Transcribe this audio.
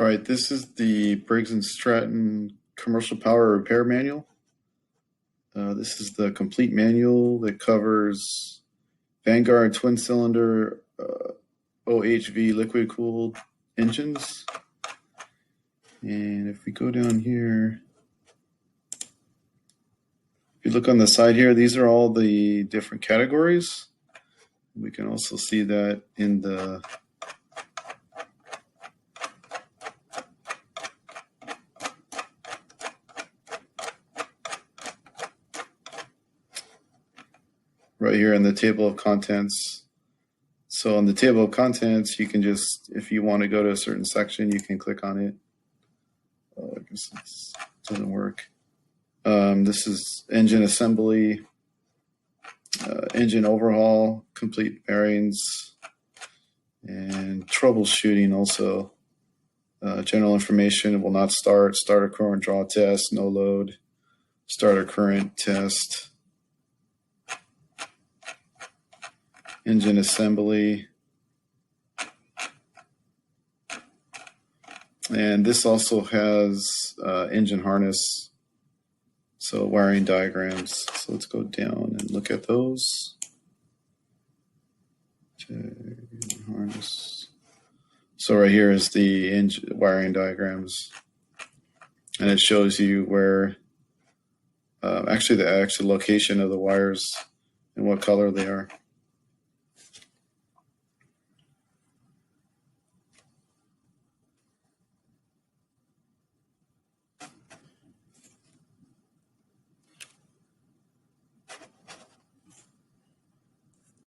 All right, this is the Briggs and Straton Commercial Power Repair Manual. This is the complete manual that covers Vanguard twin cylinder OHV liquid cooled engines. And if we go down here, if you look on the side here, these are all the different categories. We can also see that in the right here in the table of contents. So on the table of contents, you can just, if you want to go to a certain section, you can click on it. I guess it doesn't work. This is engine assembly, engine overhaul, complete bearings, and troubleshooting also. General information: will not start, starter current draw test, no load, starter current test, engine assembly. And this also has engine harness, so wiring diagrams. So let's go down and look at those. Harness. So right here is the engine wiring diagrams, and it shows you where actually the actual location of the wires and what color they are.